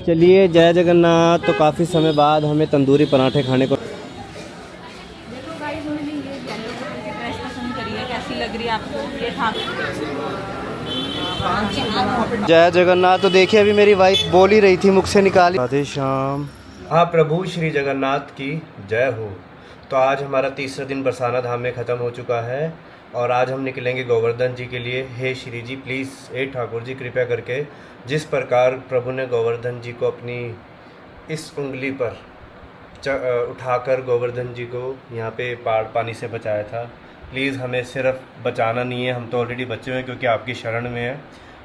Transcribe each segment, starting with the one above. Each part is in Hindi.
चलिए जय जगन्नाथ। तो काफ़ी समय बाद हमें तंदूरी पराठे खाने को। देखो गाइस, मैंने ये येलो कलर की ड्रेस पसंद करी है, कैसी लग रही है आपको? ये था जय जगन्नाथ। तो देखिए अभी मेरी वाइफ बोल ही रही थी, मुख से निकाली राधे श्याम। हाँ, प्रभु श्री जगन्नाथ की जय हो। तो आज हमारा तीसरा दिन बरसाना धाम में ख़त्म हो चुका है और आज हम निकलेंगे गोवर्धन जी के लिए। हे श्री जी प्लीज़, हे ठाकुर जी कृपया करके जिस प्रकार प्रभु ने गोवर्धन जी को अपनी इस उंगली पर उठाकर गोवर्धन जी को यहाँ पे बाढ़ पानी से बचाया था, प्लीज़ हमें सिर्फ बचाना नहीं है, हम तो ऑलरेडी बचे हुए हैं क्योंकि आपकी शरण में है।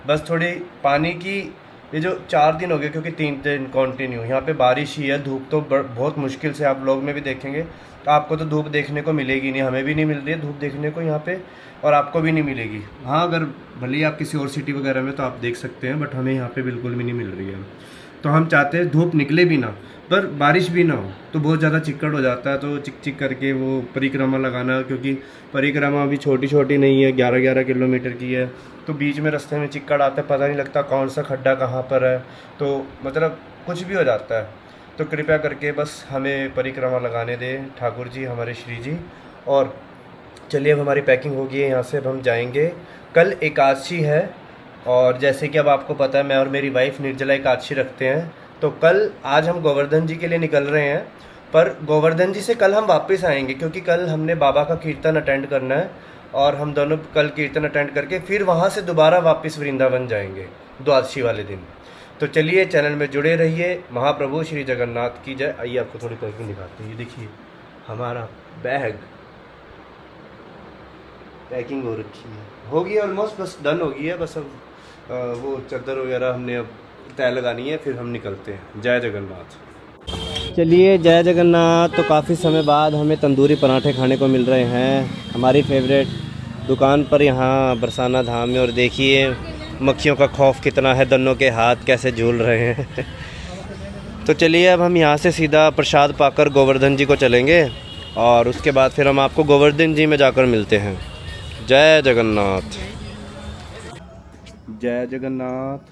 बस थोड़ी पानी की, ये जो 4 दिन हो गए क्योंकि 3 दिन कंटिन्यू यहाँ पे बारिश ही है, धूप तो बहुत मुश्किल से, आप लोग में भी देखेंगे तो आपको तो धूप देखने को मिलेगी नहीं, हमें भी नहीं मिल रही है धूप देखने को यहाँ पे और आपको भी नहीं मिलेगी। हाँ, अगर भले ही आप किसी और सिटी वगैरह में तो आप देख सकते हैं, बट हमें यहाँ पे बिल्कुल भी नहीं मिल रही है। तो हम चाहते हैं धूप निकले भी ना पर बारिश भी ना हो, तो बहुत ज़्यादा चिक्कड़ हो जाता है, तो चिक चिक करके वो परिक्रमा लगाना, क्योंकि परिक्रमा भी छोटी छोटी नहीं है, 11-11 किलोमीटर की है, तो बीच में रास्ते में चिक्कड़ आता है, पता नहीं लगता कौन सा खड्डा कहाँ पर है, तो मतलब कुछ भी हो जाता है। तो कृपया करके बस हमें परिक्रमा लगाने दें ठाकुर जी, हमारे श्री जी। और चलिए अब हमारी पैकिंग हो गई है, यहाँ से अब हम जाएंगे। कल एकादशी है और जैसे कि अब आपको पता है मैं और मेरी वाइफ निर्जला एकादशी रखते हैं, तो कल आज हम गोवर्धन जी के लिए निकल रहे हैं, पर गोवर्धन जी से कल हम वापस आएंगे क्योंकि कल हमने बाबा का कीर्तन अटेंड करना है और हम दोनों कल कीर्तन अटेंड करके फिर वहाँ से दोबारा वापस वृंदावन जाएंगे द्वादशी वाले दिन। तो चलिए चैनल में जुड़े रहिए। महाप्रभु श्री जगन्नाथ की जय। आइए आपको थोड़ी पैकिंग दिखाते हैं। ये देखिए हमारा बैग, पैकिंग हो रखी है, होगी ऑलमोस्ट, बस डन हो गई है, बस अब वो चादर वगैरह हमने अब तय लगानी है, फिर हम निकलते हैं। जय जगन्नाथ। चलिए जय जगन्नाथ। तो काफ़ी समय बाद हमें तंदूरी पराठे खाने को मिल रहे हैं हमारी फेवरेट दुकान पर यहाँ बरसाना धाम में, और देखिए मक्खियों का खौफ कितना है, दोनों के हाथ कैसे झूल रहे हैं। तो चलिए अब हम यहाँ से सीधा प्रसाद पाकर गोवर्धन जी को चलेंगे और उसके बाद फिर हम आपको गोवर्धन जी में जाकर मिलते हैं। जय जगन्नाथ। जय जगन्नाथ।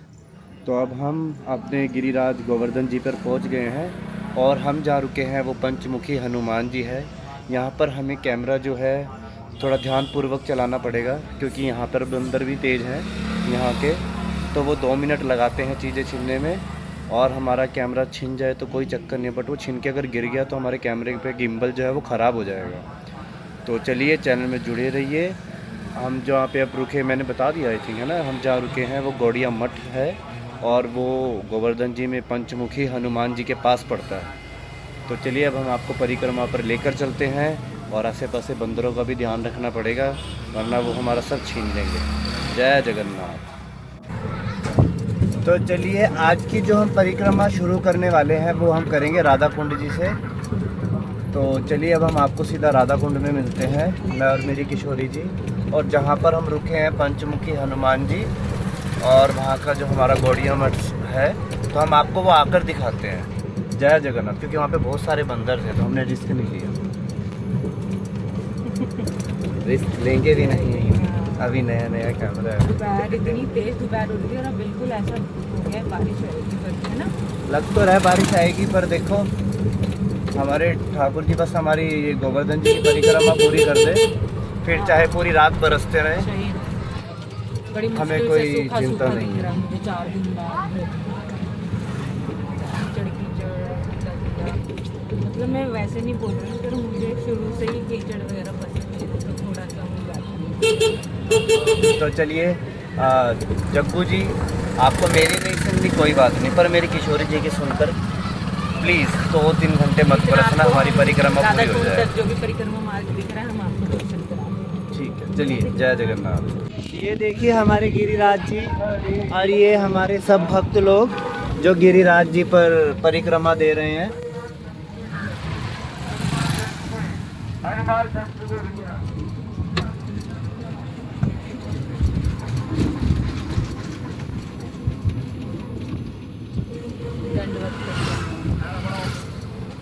तो अब हम अपने गिरिराज गोवर्धन जी पर पहुंच गए हैं और हम जहाँ रुके हैं वो पंचमुखी हनुमान जी है। यहाँ पर हमें कैमरा जो है थोड़ा ध्यानपूर्वक चलाना पड़ेगा क्योंकि यहाँ पर बंदर भी तेज़ हैं यहाँ के, तो वो 2 मिनट लगाते हैं चीज़ें छीनने में, और हमारा कैमरा छिन जाए तो कोई चक्कर नहीं, बट वो छिन के अगर गिर गया तो हमारे कैमरे पे गिम्बल जो है वो ख़राब हो जाएगा। तो चलिए चैनल में जुड़े रहिए। हम जहाँ पे अब रुके मैंने बता दिया आई थिंक, है ना, हम जहाँ रुके हैं वो गौड़िया मठ है और वो गोवर्धन जी में पंचमुखी हनुमान जी के पास पड़ता है। तो चलिए अब हम आपको परिक्रमा पर लेकर चलते हैं और आसे पासे बंदरों का भी ध्यान रखना पड़ेगा वरना वो हमारा सब छीन लेंगे। जय जगन्नाथ। तो चलिए आज की जो हम परिक्रमा शुरू करने वाले हैं वो हम करेंगे राधा कुंड जी से। तो चलिए अब हम आपको सीधा राधा कुंड में मिलते हैं, मैं और मेरी किशोरी जी, और जहाँ पर हम रुके हैं पंचमुखी हनुमान जी और वहाँ का जो हमारा गौड़िया मठ है, तो हम आपको वो आकर दिखाते हैं। जय जगन्नाथ। क्योंकि वहाँ पे बहुत सारे बंदर थे तो हमने रिस्क नहीं लिया, रिस्क लेंगे भी नहीं, अभी नया नया कैमरा है। दोपहर इतनी तेज दोपहर हो रही है और बिल्कुल ऐसा हो गया बारिश आएगी करके, है ना? लग तो रहा है बारिश आएगी, पर देखो हमारे ठाकुर जी बस हमारी गोवर्धन जी की परिक्रमा पूरी कर दे, फिर चाहे पूरी रात बरसते रहे, हमें कोई चिंता नहीं है। मुझे 4 दिन बाद मतलब मैं वैसे नहीं बोल रही हूँ, पर मुझे शुरू से ही कीचड़ वगैरह पसंद है, तो थोड़ा सा तो चलिए जग्गू जी, आपको मेरी नहीं सुननी कोई बात नहीं, पर मेरी किशोरी जी की सुनकर प्लीज़ 2-3 घंटे मत बरसना, हमारी परिक्रमा पूरी हो जाए। जो भी परिक्रमा मार्ग दिख रहा है हम आपको दर्शन कराएंगे। ठीक है, चलिए जय जगन्नाथ। ये देखिए हमारे गिरिराज जी और ये हमारे सब भक्त लोग जो गिरिराज जी पर परिक्रमा दे रहे हैं।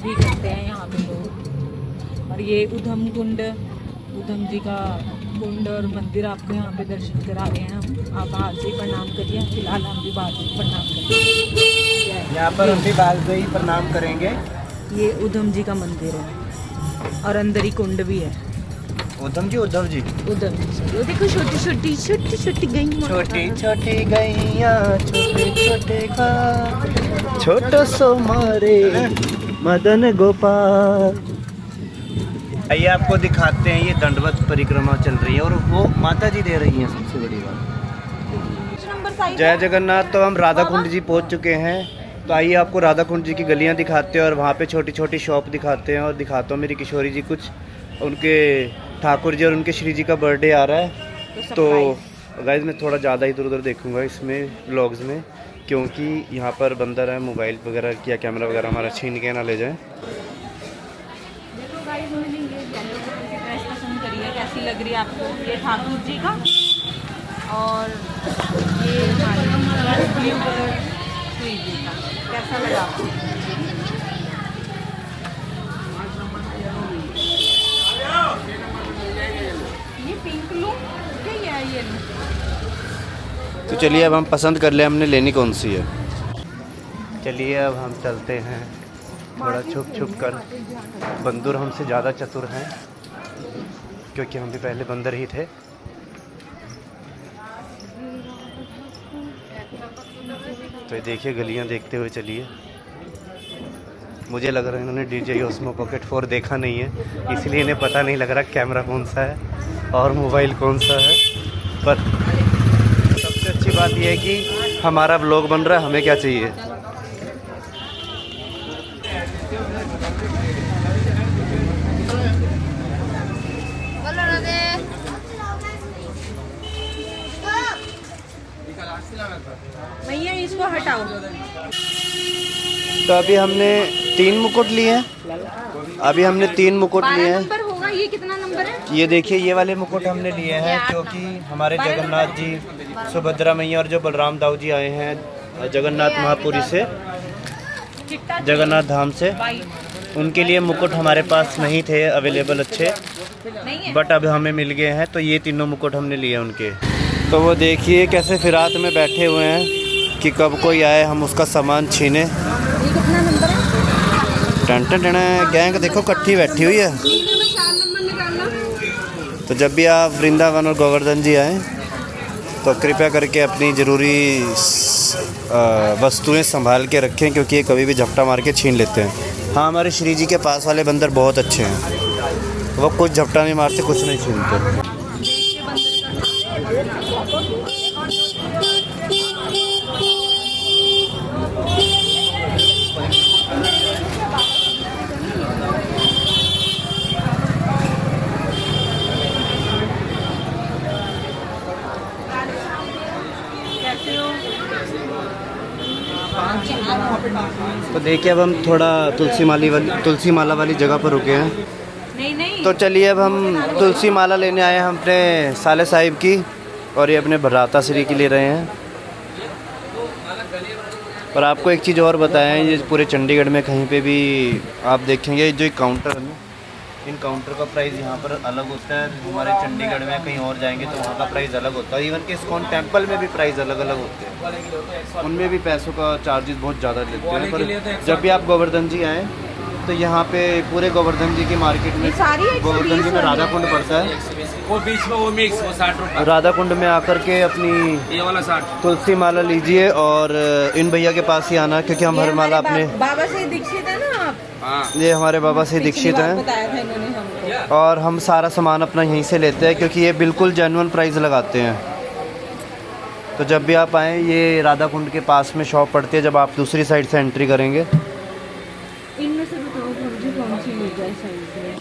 भी करते हैं यहाँ पे लोग। और ये उधम कुंड, उधम जी का कुंड और मंदिर आपको यहाँ पे दर्शन करा रहे हैं हम। आप बाहर से प्रणाम करिए, फिलहाल हम भी बाहर से प्रणाम करिए। यहाँ पर हम भी बाजदई प्रणाम करेंगे। ये उधम जी का मंदिर है और अंदर ही कुंड भी है। उधम जी उधम जी, वो देखो छोटी छोटी गई, छोटी छोटी गैया छोटे छोटे घाट छोटो सो मारे मदन गोपाल। आइए आपको दिखाते हैं, ये दंडवत परिक्रमा चल रही है और वो माता जी दे रही हैं सबसे बड़ी बात। जय जगन्नाथ। तो हम राधा कुंड जी पहुंच चुके हैं। तो आइए आपको राधा कुंड जी की गलियां दिखाते हैं और वहाँ पे छोटी छोटी शॉप दिखाते हैं और दिखाता हूँ मेरी किशोरी जी कुछ, उनके ठाकुर जी और उनके श्री जी का बर्थडे आ रहा है। तो गाइस मैं थोड़ा ज़्यादा इधर उधर देखूंगा इसमें व्लॉग्स में, क्योंकि यहाँ पर बंदर है, मोबाइल वगैरह या कैमरा वगैरह हमारा छीन के ना ले जाए। देखो गाइस, मैंने ये येलो कलर की ड्रेस पसंद करी है, कैसी लग रही है आपको? ये ठाकुर जी का और ये ब्लू कलर श्री जी का, कैसा लगा आपको? ये पिंक लूं क्या ये लूं? तो चलिए अब हम पसंद कर ले हमने लेनी कौन सी है। चलिए अब हम चलते हैं थोड़ा छुप छुप कर। बंदर हमसे ज़्यादा चतुर हैं क्योंकि हम भी पहले बंदर ही थे। तो ये देखिए गलियां देखते हुए चलिए। मुझे लग रहा है इन्होंने DJI Osmo Pocket 4 देखा नहीं है, इसलिए इन्हें पता नहीं लग रहा कैमरा कौन सा है और मोबाइल कौन सा है। पर सबसे अच्छी बात यह है कि हमारा व्लॉग बन रहा है, हमें क्या चाहिए। भैया इसको हटाओ। तो अभी हमने 3 मुकुट लिए हैं। अभी हमने 3 मुकुट लिए हैं। नंबर होगा, ये कितना नंबर है? ये देखिए ये वाले मुकुट हमने लिए हैं क्योंकि हमारे जगन्नाथ जी, सुभद्रा मैया और जो बलराम दाऊ जी आए हैं जगन्नाथ महापुरी से, जगन्नाथ धाम से, उनके लिए मुकुट हमारे पास नहीं थे अवेलेबल अच्छे, बट अब हमें मिल गए हैं। तो ये तीनों मुकुट हमने लिए उनके। तो वो देखिए कैसे फिरात में बैठे हुए हैं कि कब कोई आए हम उसका सामान छीने। ये कितना नंबर है? टन टन टन, गैंग देखो इकट्ठी बैठी हुई है। तो जब भी आप वृंदावन और गोवर्धन जी आएँ तो कृपया करके अपनी ज़रूरी वस्तुएं संभाल के रखें, क्योंकि ये कभी भी झपटा मार के छीन लेते हैं। हाँ, हमारे श्री जी के पास वाले बंदर बहुत अच्छे हैं, वो कुछ झपटा नहीं मारते, कुछ नहीं छीनते। तो देखिए अब हम थोड़ा तुलसी माला वाली जगह पर रुके हैं। नहीं। तो चलिए अब हम तुलसी माला लेने आए हैं हम अपने साले साहिब की, और ये अपने भ्राता श्री की ले रहे हैं। और आपको एक चीज़ और बताएं, ये पूरे चंडीगढ़ में कहीं पे भी आप देखेंगे जो काउंटर है, इन काउंटर का प्राइस यहाँ पर अलग होता है। हमारे चंडीगढ़ में कहीं और जाएंगे तो वहाँ का प्राइस अलग होता है। इवन कि इस्कॉन टेम्पल में भी प्राइस अलग अलग होते हैं, उनमें भी पैसों का चार्जेस बहुत ज़्यादा लेते हैं। पर जब भी आप गोवर्धन जी आएँ तो यहाँ पे पूरे गोवर्धन जी की मार्केट में, गोवर्धन जी में राधा कुंड पड़ता है, वो बीच में वो मिक्स, वो 60 रुपये। राधा कुंड में आकर के अपनी ये वाला 60 तुलसी माला लीजिए और इन भैया के पास ही आना, क्योंकि हम हर माला अपने बाबा से दीक्षित है ना आप? हाँ। ये हमारे बाबा से दीक्षित हैं बताया था इन्होंने हमको। और हम सारा सामान अपना यहीं से लेते हैं, क्योंकि ये बिल्कुल जेन्युइन प्राइस लगाते हैं। तो जब भी आप आएँ, ये राधा कुंड के पास में शॉप पड़ती है, जब आप दूसरी साइड से एंट्री करेंगे। इनमें से बताओ मुझे कौन सी मिल जाए साइज में?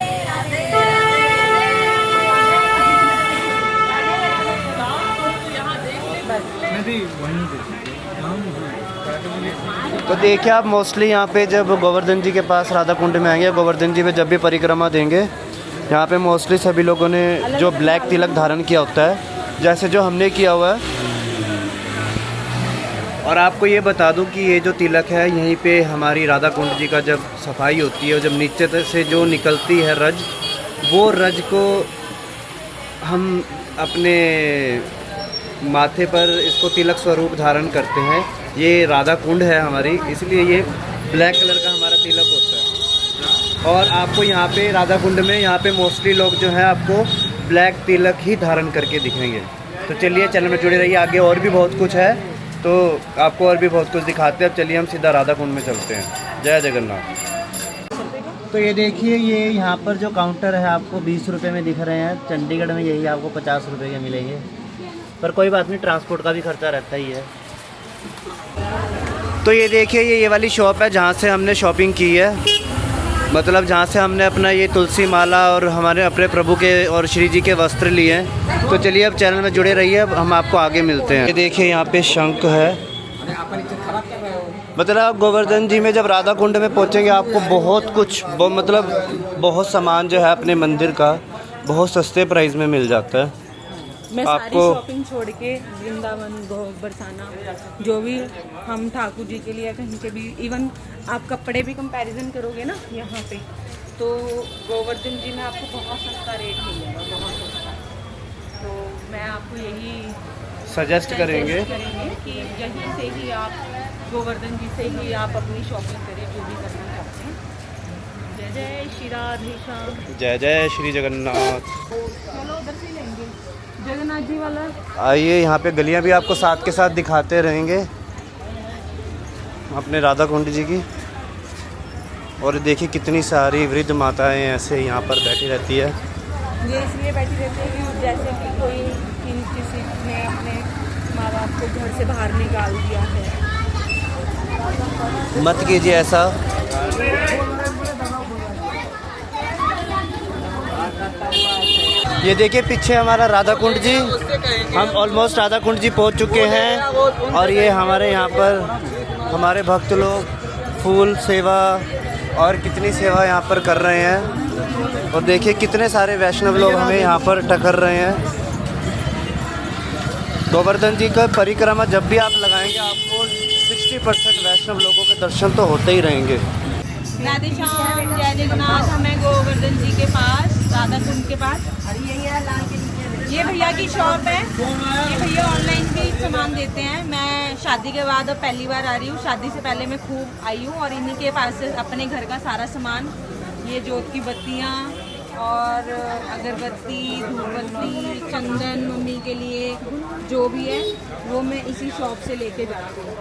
तो देखिए आप मोस्टली यहाँ पे जब गोवर्धन जी के पास राधा कुंड में आएंगे, गोवर्धन जी पे जब भी परिक्रमा देंगे, यहाँ पे मोस्टली सभी लोगों ने जो ब्लैक तिलक धारण किया होता है, जैसे जो हमने किया हुआ है। और आपको ये बता दूं कि ये जो तिलक है, यहीं पे हमारी राधा कुंड जी का जब सफाई होती है और जब नीचे से जो निकलती है रज, वो रज को हम अपने माथे पर इसको तिलक स्वरूप धारण करते हैं। ये राधा कुंड है हमारी, इसलिए ये ब्लैक कलर का हमारा तिलक होता है। और आपको यहाँ पे राधा कुंड में यहाँ पे मोस्टली लोग जो हैं आपको ब्लैक तिलक ही धारण करके दिखेंगे। तो चलिए चैनल में जुड़े रहिए, आगे और भी बहुत कुछ है, तो आपको और भी बहुत कुछ दिखाते हैं। अब चलिए हम सीधा राधा कुंड में चलते हैं। जय जगन्नाथ। तो ये देखिए, ये यहाँ पर जो काउंटर है आपको 20 रुपये में दिख रहे हैं। चंडीगढ़ में यही आपको 50 रुपये के मिलेंगे, पर कोई बात नहीं, ट्रांसपोर्ट का भी खर्चा रहता ही है। तो ये देखिए, ये वाली शॉप है जहाँ से हमने शॉपिंग की है, मतलब जहाँ से हमने अपना ये तुलसी माला और हमारे अपने प्रभु के और श्री जी के वस्त्र लिए हैं। तो चलिए अब चैनल में जुड़े रहिए, अब हम आपको आगे मिलते हैं। ये देखिए, यहाँ पे शंख है, मतलब आप गोवर्धन जी में जब राधा कुंड में पहुँचेंगे आपको बहुत कुछ मतलब बहुत सामान जो है अपने मंदिर का बहुत सस्ते प्राइस में मिल जाता है। मैं आपको सारी शॉपिंग छोड़ के वृंदावन बरसाना जो भी हम ठाकुर जी के लिए कहीं के भी, इवन आप कपड़े भी कंपैरिजन करोगे ना यहाँ पे, तो गोवर्धन जी में आपको बहुत सस्ता रेट मिलेगा, बहुत सस्ता। तो मैं आपको यही सजेस्ट करेंगे कि यहीं से ही आप गोवर्धन जी से ही आप अपनी शॉपिंग करें जो भी करना चाहते हैं। जय जय श्री राधे श्याम, जय जय श्री जगन्नाथ। चलो उधर से लेंगे जगन्नाथ जी वाला। आइए, यहाँ पे गलियाँ भी आपको साथ के साथ दिखाते रहेंगे अपने राधा कुंड जी की। और देखिए कितनी सारी वृद्ध माताएं ऐसे यहाँ पर बैठी रहती है। ये इसलिए बैठी रहती है कि जैसे कि किसी ने अपने माँ बाप को घर से बाहर निकाल दिया है। मत कीजिए ऐसा। ये देखिए पीछे हमारा राधा कुंड जी, हम ऑलमोस्ट राधा कुंड जी पहुंच चुके हैं। और ये हमारे यहाँ पर हमारे भक्त लोग फूल सेवा और कितनी सेवा यहाँ पर कर रहे हैं। और देखिए कितने सारे वैष्णव लोग हमें यहाँ पर टकर रहे हैं। गोवर्धन जी का परिक्रमा जब भी आप लगाएंगे आपको 60% वैष्णव लोगों के दर्शन तो होते ही रहेंगे। राधे श्याम, जय जगन्नाथ। हमें गोवर्धन जी के पास, राधा कुंड के पास, ये भैया की शॉप है। ये भैया ऑनलाइन भी सामान देते हैं। मैं शादी के बाद अब पहली बार आ रही हूँ, शादी से पहले मैं खूब आई हूँ। और इन्हीं के पास से अपने घर का सारा सामान, ये जोत की बत्तियाँ और अगरबत्ती, धूपबत्ती, चंदन, मम्मी के लिए जो भी है वो मैं इसी शॉप से लेके जाती हूँ।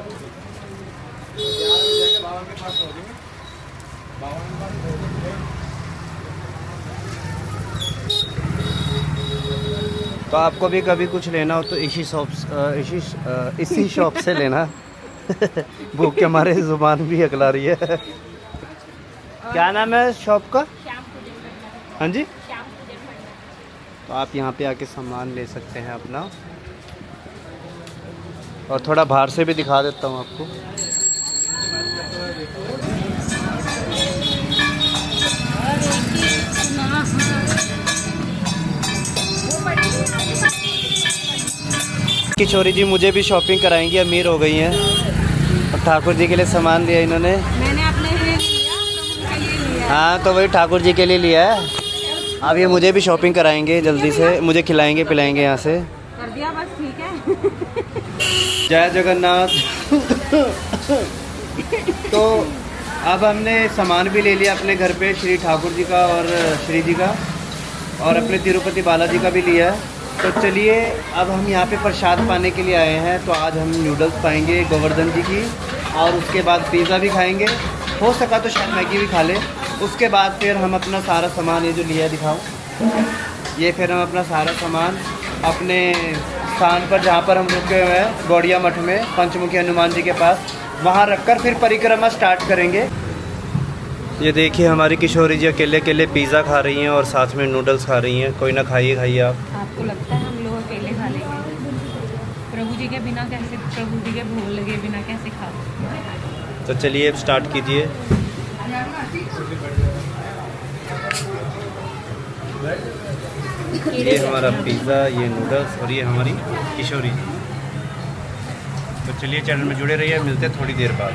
तो आपको भी कभी कुछ लेना हो तो इसी शॉप से लेना। भूख के हमारे जुबान भी अकला रही है। क्या नाम है शॉप का? हाँ जी, तो आप यहाँ पे आके सामान ले सकते हैं अपना। और थोड़ा बाहर से भी दिखा देता हूँ आपको। किशोरी जी मुझे भी शॉपिंग कराएंगी, अमीर हो गई हैं। और ठाकुर जी के लिए सामान लिया इन्होंने। मैंने अपने लिए लिया, उनके लिए लिया। हाँ, तो वही ठाकुर जी के लिए लिया है। अब ये मुझे भी शॉपिंग कराएंगे, जल्दी से मुझे खिलाएंगे पिलाएंगे यहाँ से। कर दिया बस, ठीक है। जय जगन्नाथ। तो अब हमने सामान भी ले लिया अपने घर पे, श्री ठाकुर जी का और श्री जी का, और अपने तिरुपति बालाजी का भी लिया है। तो चलिए अब हम यहाँ पे प्रसाद पाने के लिए आए हैं। तो आज हम नूडल्स पाएंगे गोवर्धन जी की, और उसके बाद पिज़्ज़ा भी खाएंगे, हो सका तो शायद मैगी भी खा लें। उसके बाद फिर हम अपना सारा सामान, ये जो लिया दिखाओ, ये फिर हम अपना सारा सामान अपने स्थान पर जहाँ पर हम रुके हुए हैं गौड़िया मठ में, पंचमुखी हनुमान जी के पास, वहाँ रखकर फिर परिक्रमा स्टार्ट करेंगे। ये देखिए हमारी किशोरी जी अकेले अकेले पिज़्ज़ा खा रही हैं और साथ में नूडल्स खा रही हैं। कोई ना, खाइए खाइए आप। आपको लगता है हम लोग अकेले खा लेंगे? प्रभु जी के बिना कैसे, प्रभु जी के भोग लगे बिना कैसे खा? तो चलिए अब स्टार्ट कीजिए। ये हमारा पिज़्ज़ा, ये नूडल्स और ये हमारी किशोरी जी। तो चलिए चैनल में जुड़े रहिए, मिलते हैं थोड़ी देर बाद।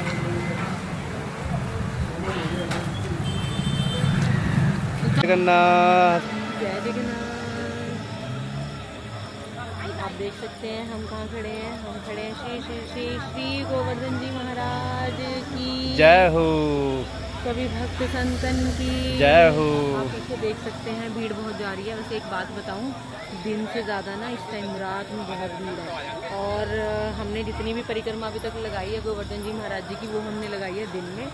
जगन्नाथ। जय जगन्नाथ। देख सकते हैं हम कहाँ खड़े हैं। हम खड़े हैं श्री श्री श्री श्री गोवर्धन जी महाराज की जय हो। सभी भक्त संतन की जय हो। आप पीछे देख सकते हैं भीड़ बहुत जा रही है। वैसे एक बात बताऊं, दिन से ज़्यादा ना इस टाइम रात में बहुत भीड़ है। और हमने जितनी भी परिक्रमा अभी तक लगाई है गोवर्धन जी महाराज जी की, वो हमने लगाई है दिन में।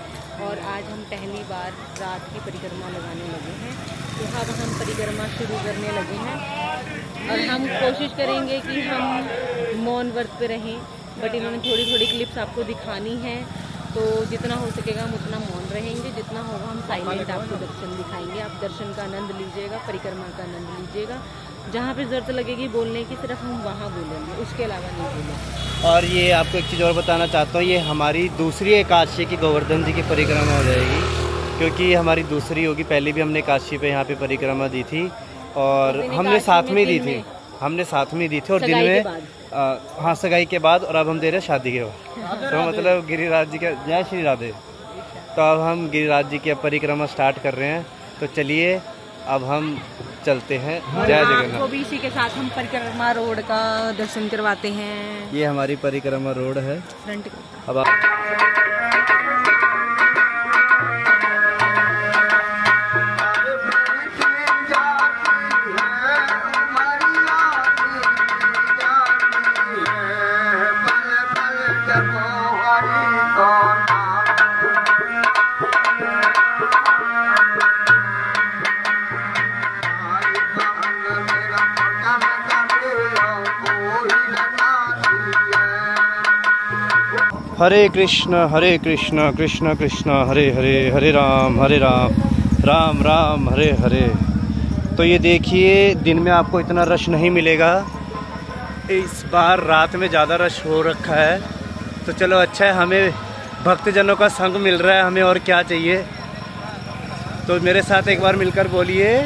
और आज हम पहली बार रात की परिक्रमा लगाने लगे हैं। तो अब हम परिक्रमा शुरू करने लगे हैं और हम कोशिश करेंगे कि हम मौन व्रत पे रहें। बट इन्होंने थोड़ी थोड़ी क्लिप्स आपको दिखानी है, तो जितना हो सकेगा हम उतना मौन रहेंगे। जितना होगा हम साइलेंट आपको दर्शन दिखाएंगे। आप दर्शन का आनंद लीजिएगा, परिक्रमा का आनंद लीजिएगा। जहाँ पे ज़रूरत लगेगी बोलने की, सिर्फ हम वहाँ बोलेंगे, उसके अलावा नहीं बोलेंगे। और ये आपको एक चीज़ और बताना चाहता हूँ, ये हमारी दूसरी एकादशी की गोवर्धन जी की परिक्रमा हो जाएगी, क्योंकि हमारी दूसरी होगी। पहले भी हमने एकादशी पे यहाँ पे परिक्रमा दी थी और हमने साथ में दी थी। हमने साथ में दी थी और दिन में हाँ, सगाई के बाद। और अब हम दे रहे हैं शादी के बाद। तो मतलब गिरिराज जी का जय श्री राधे। तो अब हम गिरिराज जी की परिक्रमा स्टार्ट कर रहे हैं। तो चलिए अब हम चलते हैं। जय जगन्नाथ। आपको भी इसी के साथ हम परिक्रमा रोड का दर्शन करवाते हैं। ये हमारी परिक्रमा रोड है। फ्रंट अब आप हरे कृष्ण कृष्ण कृष्ण हरे हरे, हरे राम राम राम हरे हरे। तो ये देखिए, दिन में आपको इतना रश नहीं मिलेगा। इस बार रात में ज़्यादा रश हो रखा है। तो चलो अच्छा है, हमें भक्तजनों का संग मिल रहा है, हमें और क्या चाहिए। तो मेरे साथ एक बार मिलकर बोलिए,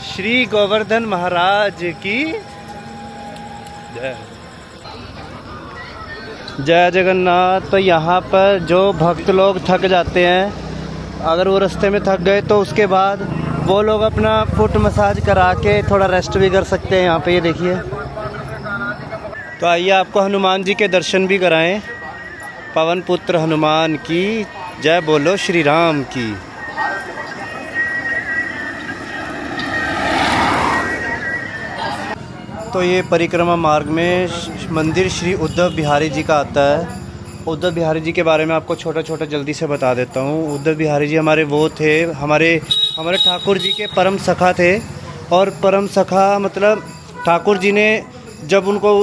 श्री गोवर्धन महाराज की जय। जय जगन्नाथ। तो यहाँ पर जो भक्त लोग थक जाते हैं, अगर वो रास्ते में थक गए, तो उसके बाद वो लोग अपना फुट मसाज करा के थोड़ा रेस्ट भी कर सकते हैं। यहाँ पे ये देखिए। तो आइए आपको हनुमान जी के दर्शन भी कराएं। पवन पुत्र हनुमान की जय, बोलो श्री राम की। तो ये परिक्रमा मार्ग में मंदिर श्री उद्धव बिहारी जी का आता है। उद्धव बिहारी जी के बारे में आपको छोटा छोटा जल्दी से बता देता हूँ। उद्धव बिहारी जी हमारे वो थे, हमारे ठाकुर जी के परम सखा थे। और परम सखा मतलब ठाकुर जी ने जब उनको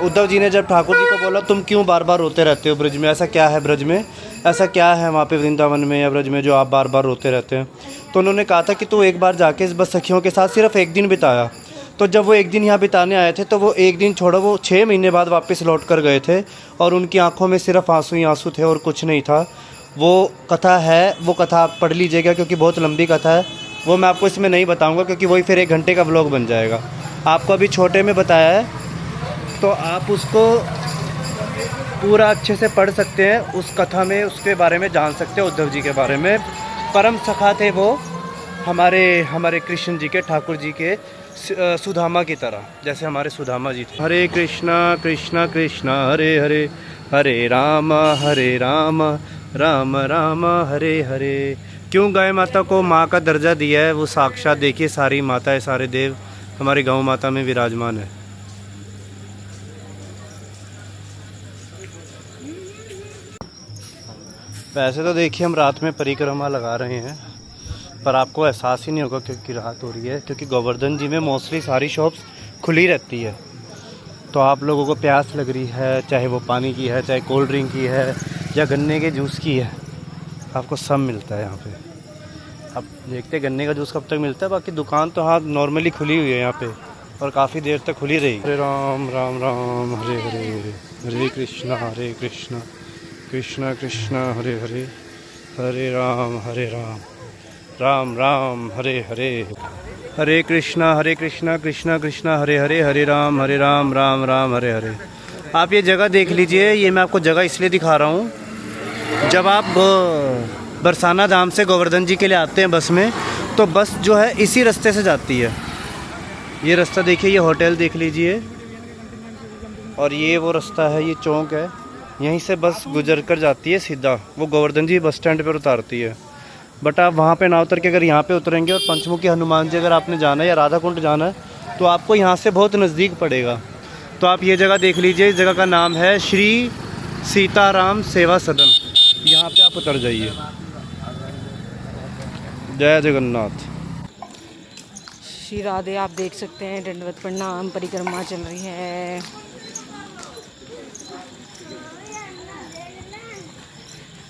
उद्धव जी ने जब ठाकुर जी को बोला, तुम क्यों बार बार रोते रहते हो ब्रज में, ऐसा क्या है ब्रज में, ऐसा क्या है वहाँ पे वृंदावन में या ब्रज में जो आप बार बार रोते रहते हैं। तो उन्होंने कहा था कि तू एक बार जाके बस सखियों के साथ सिर्फ एक दिन बिताया। तो जब वो एक दिन यहाँ बिताने आए थे, तो वो एक दिन छोड़ो, वो 6 महीने बाद वापस लौट कर गए थे। और उनकी आंखों में सिर्फ आंसू ही आंसू थे और कुछ नहीं था। वो कथा है, वो कथा आप पढ़ लीजिएगा, क्योंकि बहुत लंबी कथा है। वो मैं आपको इसमें नहीं बताऊंगा, क्योंकि वही फिर 1 घंटे का व्लॉग बन जाएगा। आपको अभी छोटे में बताया है, तो आप उसको पूरा अच्छे से पढ़ सकते हैं। उस कथा में उसके बारे में जान सकते हैं, उद्धव जी के बारे में। परम सखा थे वो हमारे कृष्ण जी के, ठाकुर जी के, सुदामा की तरह, जैसे हमारे सुदामा जी थे। हरे कृष्णा कृष्णा कृष्णा हरे हरे, हरे राम राम राम हरे हरे। क्यों गाय माता को माँ का दर्जा दिया है? वो साक्षात देखिए सारी माताएं, सारे देव हमारी गौ माता में विराजमान है। वैसे तो देखिए हम रात में परिक्रमा लगा रहे हैं, पर आपको एहसास ही नहीं होगा क्योंकि रात हो रही है। क्योंकि गोवर्धन जी में मोस्टली सारी शॉप्स खुली रहती है। तो आप लोगों को प्यास लग रही है, चाहे वो पानी की है, चाहे कोल्ड ड्रिंक की है, या गन्ने के जूस की है, आपको सब मिलता है यहाँ पे। अब देखते गन्ने का जूस कब तक मिलता है। बाकी दुकान तो हाँ नॉर्मली खुली हुई है यहाँ पे, और काफ़ी देर तक खुली रही। हरे राम हरे हरे, हरे कृष्णा कृष्ण कृष्ण हरे हरे, हरे राम राम राम हरे हरे। हरे कृष्णा कृष्ण कृष्ण हरे हरे, हरे राम राम राम हरे हरे। आप ये जगह देख लीजिए। ये मैं आपको जगह इसलिए दिखा रहा हूँ, जब आप बरसाना धाम से गोवर्धन जी के लिए आते हैं बस में, तो बस जो है इसी रास्ते से जाती है। ये रास्ता देखिए, ये होटल देख लीजिए, और ये वो रास्ता है, ये चौक है, यहीं से बस गुजर कर जाती है सीधा, वो गोवर्धन जी बस स्टैंड पर उतारती है। बट आप वहाँ पे ना उतर के अगर यहाँ पे उतरेंगे और पंचमुखी हनुमान जी अगर आपने जाना है या राधा कुंड जाना है तो आपको यहाँ से बहुत नज़दीक पड़ेगा। तो आप ये जगह देख लीजिए, इस जगह का नाम है श्री सीताराम सेवा सदन, यहाँ पे आप उतर जाइए। जय जगन्नाथ। श्री राधे, आप देख सकते हैं दंडवत प्रणाम परिक्रमा चल रही है।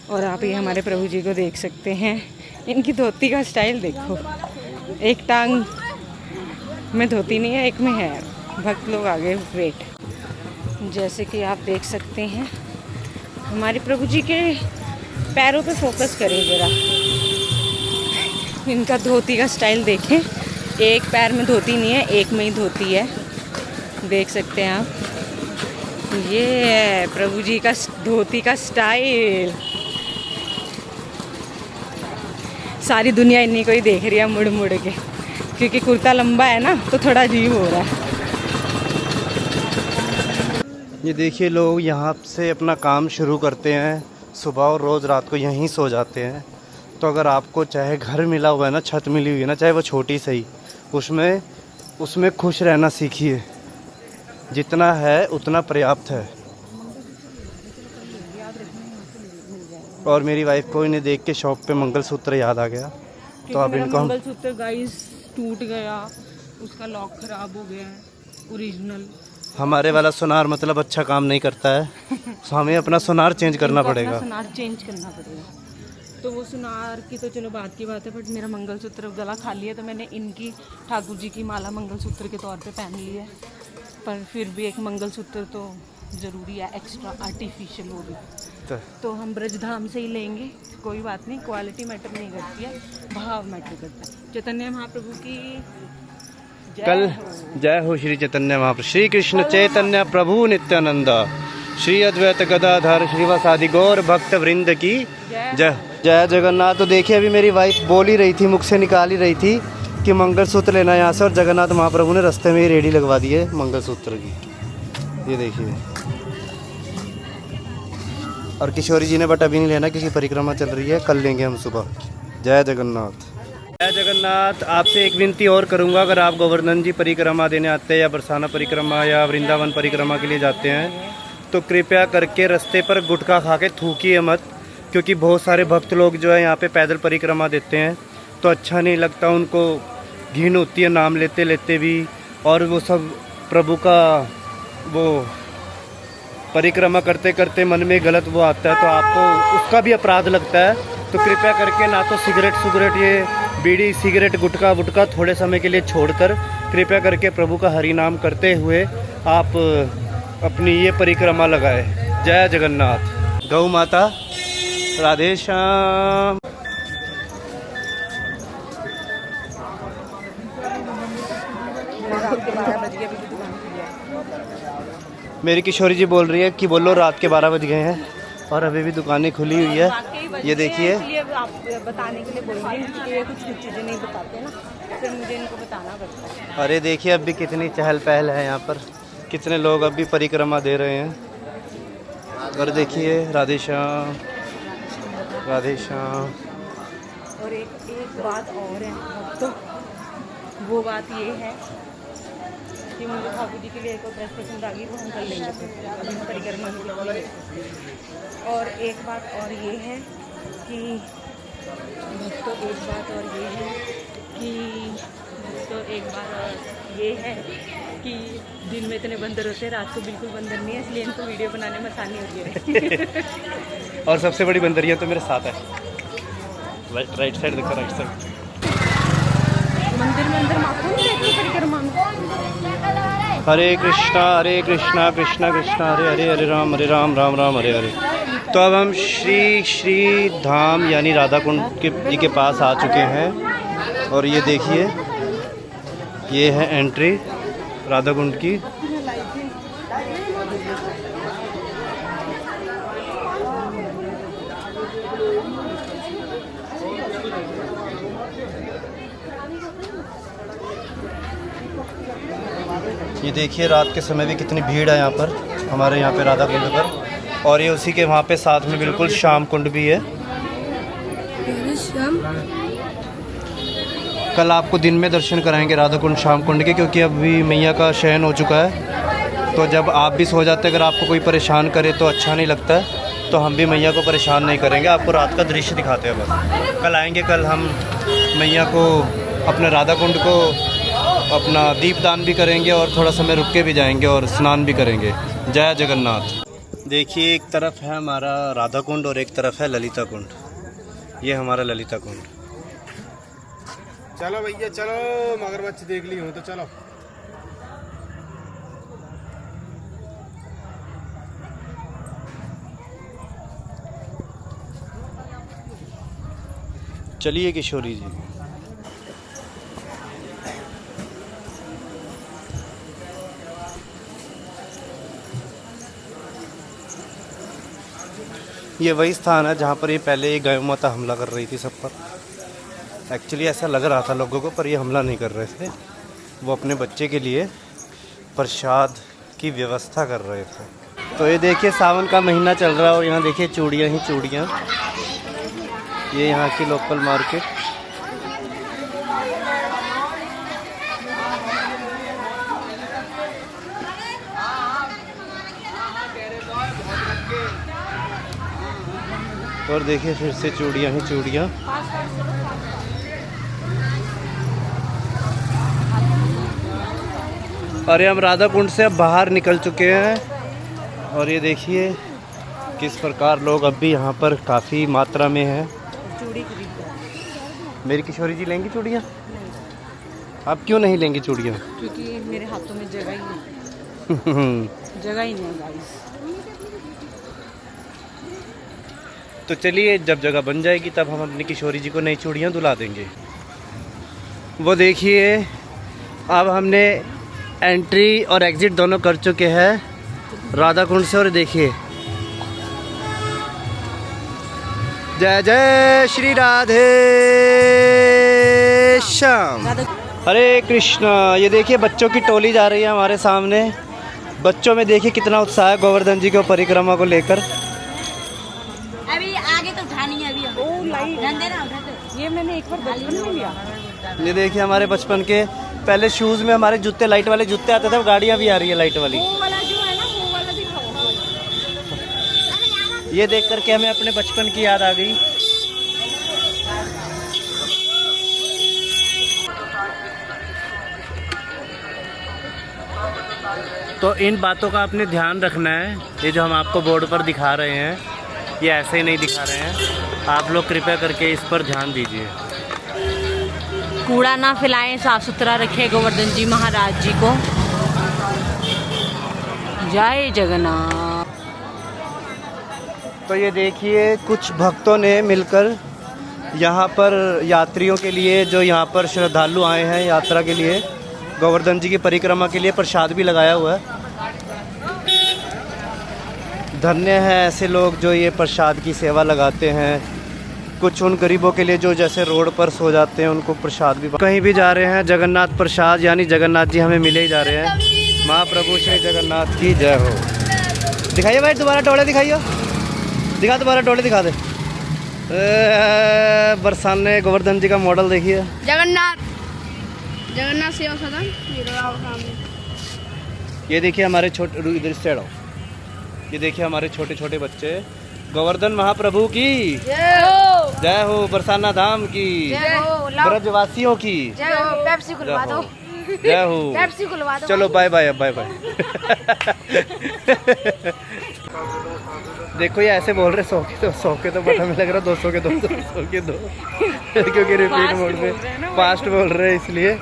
और आप ये हमारे प्रभु जी को देख सकते हैं, इनकी धोती का स्टाइल देखो, एक टांग में धोती नहीं है, एक में है। भक्त लोग आगे वेट। जैसे कि आप देख सकते हैं, हमारे प्रभु जी के पैरों पे फोकस करें ज़रा, इनका धोती का स्टाइल देखें, एक पैर में धोती नहीं है, एक में ही धोती है, देख सकते हैं आप। ये है प्रभु जी का धोती का स्टाइल। सारी दुनिया इन्हीं को ही देख रही है मुड़ मुड़ के, क्योंकि कुर्ता लंबा है ना तो थोड़ा अजीब हो रहा है। ये देखिए, लोग यहाँ से अपना काम शुरू करते हैं सुबह और रोज़ रात को यहीं सो जाते हैं। तो अगर आपको चाहे घर मिला हुआ है ना, छत मिली हुई है ना, चाहे वो छोटी सही, उसमें खुश रहना सीखिए। जितना है उतना पर्याप्त है। और मेरी वाइफ को इन्हें देख के शॉप पे मंगलसूत्र याद आ गया, तो अब इनको हम मंगलसूत्र गाइस टूट गया, उसका लॉक खराब हो गया है ओरिजिनल। हमारे वाला सुनार मतलब अच्छा काम नहीं करता है, तो हमें अपना सुनार चेंज करना पड़ेगा। सुनार चेंज करना पड़ेगा। तो वो सुनार की तो चलो बात की बात है, बट मेरा मंगलसूत्र गला खाली है, तो मैंने इनकी ठाकुर जी की माला मंगलसूत्र के तौर पे पहन ली है। पर फिर भी एक मंगलसूत्र तो ज़रूरी है, एक्स्ट्रा आर्टिफिशियल हो भी, तो हम ब्रजधाम से ही लेंगे, कोई बात नहीं। क्वालिटी मैटर नहीं करती है, भाव मैटर करता है। चैतन्य महाप्रभु की कल जय हो। श्री चैतन्य महाप्रभु, श्री कृष्ण चैतन्य प्रभु नित्यानंद, श्री अद्वैत गदाधर श्रीवासादि गौर भक्त वृंद की जय। जय जगन्नाथ। तो देखिए, अभी मेरी वाइफ बोल ही रही थी, मुख से निकाल ही रही थी कि मंगलसूत्र लेना यहाँ से, और जगन्नाथ महाप्रभु ने रास्ते में ही रेडी लगवा दी है मंगलसूत्र की, ये देखिए। और किशोरी जी ने बट अभी नहीं लेना क्योंकि परिक्रमा चल रही है, कल लेंगे हम सुबह। जय जगन्नाथ। जय जगन्नाथ। आपसे एक विनती और करूंगा, अगर आप गोवर्धन जी परिक्रमा देने आते हैं या बरसाना परिक्रमा या वृंदावन परिक्रमा के लिए जाते हैं, तो कृपया करके रास्ते पर गुटखा खा के थूकिए मत, क्योंकि बहुत सारे भक्त लोग जो है यहाँ पे पैदल परिक्रमा देते हैं, तो अच्छा नहीं लगता, उनको घिन होती है नाम लेते लेते भी, और वो सब प्रभु का वो परिक्रमा करते करते मन में गलत वो आता है, तो आपको उसका भी अपराध लगता है। तो कृपया करके ना तो सिगरेट ये बीड़ी सिगरेट गुटखा वुटखा थोड़े समय के लिए छोड़कर कृपया करके प्रभु का हरि नाम करते हुए आप अपनी ये परिक्रमा लगाए। जय जगन्नाथ। गौ माता राधे श्याम। मेरी किशोरी जी बोल रही है कि बोलो रात के 12 बज गए हैं और अभी भी दुकानें खुली हुई है। ये देखिए, आप बताने के लिए बोल रहे हैं कि ये कुछ चीज़ें नहीं बताते ना, फिर मुझे इनको बताना पड़ता है। अरे देखिए, अब भी कितनी चहल पहल है यहाँ पर, कितने लोग अभी परिक्रमा दे रहे हैं। और देखिए, राधे श्याम राधे श्याम। और एक बात और है तो वो बात ये है कि मुझे ठाकुर जी के लिए एक और ड्रेस पसंद आ गई, वो हम कर लेंगे अभी हम परिक्रमा के लिए। और एक बात और ये है कि भक्तों, एक बात और ये है कि भक्तों, एक बात ये है कि दिन में इतने बंदर होते हैं, रात को बिल्कुल बंदर नहीं है, इसलिए इनको वीडियो बनाने में आसानी हो रही है। और सबसे बड़ी बंदरिया तो मेरे साथ है, राइट साइड देखो, राइट साइड। मंदिर में अंदर माखन नहीं रहती परिक्रमा में। हरे कृष्णा कृष्णा कृष्णा हरे हरे, हरे राम राम राम हरे हरे। तो अब हम श्री धाम यानी राधा कुंड जी के पास आ चुके हैं, और ये देखिए, ये है एंट्री राधा कुंड की। ये देखिए रात के समय भी कितनी भीड़ है यहाँ पर, हमारे यहाँ पे राधा कुंड पर। और ये उसी के वहाँ पे साथ में बिल्कुल श्याम कुंड भी है। कल आपको दिन में दर्शन कराएंगे राधा कुंड श्याम कुंड के, क्योंकि अभी मैया का शयन हो चुका है। तो जब आप भी सो जाते, अगर आपको कोई परेशान करे तो अच्छा नहीं लगता है, तो हम भी मैया को परेशान नहीं करेंगे, आपको रात का दृश्य दिखाते हैं बस। कल आएंगे, कल हम मैया को अपने राधा कुंड को अपना दीपदान भी करेंगे और थोड़ा समय रुक के भी जाएंगे और स्नान भी करेंगे। जय जगन्नाथ। देखिए एक तरफ है हमारा राधा कुंड और एक तरफ है ललिता कुंड। ये हमारा ललिता कुंड। चलो भैया चलो, मगरमच्छ देख ली हूँ तो चलो। चलिए किशोरी जी। ये वही स्थान है जहाँ पर ये पहले गाय माता हमला कर रही थी सब पर। एक्चुअली ऐसा लग रहा था लोगों को, पर ये हमला नहीं कर रहे थे, वो अपने बच्चे के लिए प्रसाद की व्यवस्था कर रहे थे। तो ये देखिए सावन का महीना चल रहा है और यहाँ देखिए चूड़ियाँ ही चूड़ियाँ। ये यहाँ की लोकल मार्केट। और देखिए फिर से चूड़ियाँ ही चूड़ियाँ। अरे हम राधा कुंड से अब बाहर निकल चुके हैं और ये देखिए किस प्रकार लोग अब भी यहाँ पर काफ़ी मात्रा में हैं। चूड़ी खरीद। मेरी किशोरी जी लेंगी चूड़ियाँ? आप क्यों नहीं लेंगी चूड़ियाँ? क्योंकि मेरे हाथों में जगह ही नहीं, जगह ही नहीं गाइस। तो चलिए जब जगह बन जाएगी तब हम अपनी किशोरी जी को नई चूड़ियाँ दुला देंगे। वो देखिए अब हमने एंट्री और एग्ज़िट दोनों कर चुके हैं राधा कुंड से। और देखिए जय जय श्री राधे श्याम। हरे कृष्णा। ये देखिए बच्चों की टोली जा रही है हमारे सामने। बच्चों में देखिए कितना उत्साह है गोवर्धन जी को परिक्रमा को लेकर। अभी आगे तो उठानी है। अभी ओ लाइट ये मैंने एक बार बचपन में लिया। ये देखिए हमारे बचपन के पहले शूज़ में हमारे जूते, लाइट वाले जूते आते थे, गाड़ियाँ भी आ रही है लाइट वाली। वो वाला जो है ना, वो वाला दिखाओ। ये देख करके हमें अपने बचपन की याद आ गई। तो इन बातों का आपने ध्यान रखना है। ये जो हम आपको बोर्ड पर दिखा रहे हैं ये ऐसे ही नहीं दिखा रहे हैं, आप लोग कृपया करके इस पर ध्यान दीजिए। कूड़ा ना फैलाएं, साफ सुथरा रखें गोवर्धन जी महाराज जी को। जय जगन्नाथ। तो ये देखिए कुछ भक्तों ने मिलकर यहाँ पर यात्रियों के लिए, जो यहाँ पर श्रद्धालु आए हैं यात्रा के लिए, गोवर्धन जी की परिक्रमा के लिए प्रसाद भी लगाया हुआ है। धन्य है ऐसे लोग जो ये प्रसाद की सेवा लगाते हैं। कुछ उन गरीबों के लिए जो जैसे रोड पर सो जाते हैं उनको प्रसाद भी। कहीं भी जा रहे हैं जगन्नाथ प्रसाद, यानी जगन्नाथ जी हमें मिले ही जा रहे हैं। महाप्रभु श्री जगन्नाथ की जय हो। दिखाइए भाई दोबारा टोले दिखाइए, दिखा दोबारा टोले दिखा दे। बरसाने गोवर्धन जी का मॉडल देखिए। जगन्नाथ सेवा सदन। ये देखिए हमारे छोटे, इधर से आओ। ये देखिए हमारे छोटे छोटे बच्चे। गोवर्धन महाप्रभु की जय हो, बरसाना धाम की जय हो, ब्रजवासियों की जय हो। पेप्सी खुलवा दो, जय हो। पेप्सी खुलवा दो। चलो बाय बाय, अब बाय बाय। देखो ये ऐसे बोल रहे 100 के तो बट हमें लग रहा 200 के 2 क्योंकि रिपीट मोड में फास्ट बोल रहे हैं इसलिए।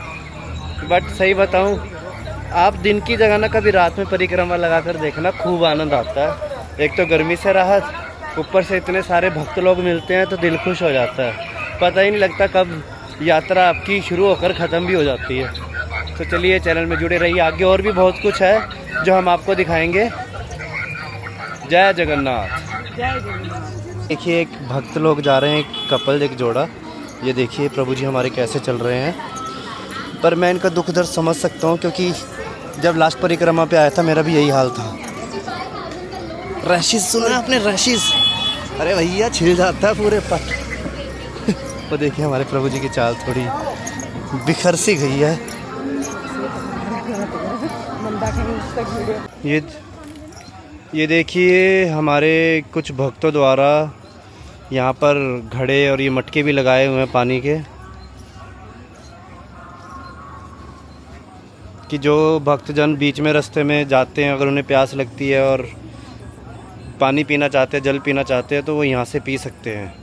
बट सही बताऊं, आप दिन की जगह ना कभी रात में परिक्रमा लगाकर देखना, खूब आनंद आता है। एक तो गर्मी से राहत, ऊपर से इतने सारे भक्त लोग मिलते हैं तो दिल खुश हो जाता है। पता ही नहीं लगता कब यात्रा आपकी शुरू होकर ख़त्म भी हो जाती है। तो चलिए चैनल में जुड़े रहिए, आगे और भी बहुत कुछ है जो हम आपको दिखाएंगे। जय जगन्नाथ। देखिए एक भक्त लोग जा रहे हैं, एक कपल, एक जोड़ा। ये देखिए प्रभु जी हमारे कैसे चल रहे हैं। पर मैं इनका दुख दर्द समझ सकता हूँ, क्योंकि जब लास्ट परिक्रमा पे आया था मेरा भी यही हाल था। रैशिस सुना आपने, रैशिस? अरे भैया छिल जाता है पूरे पट। वो देखिए हमारे प्रभु जी की चाल थोड़ी बिखर सी गई है। ये देखिए हमारे कुछ भक्तों द्वारा यहाँ पर घड़े और ये मटके भी लगाए हुए हैं पानी के, कि जो भक्तजन बीच में रास्ते में जाते हैं, अगर उन्हें प्यास लगती है और पानी पीना चाहते हैं, जल पीना चाहते हैं, तो वो यहाँ से पी सकते हैं।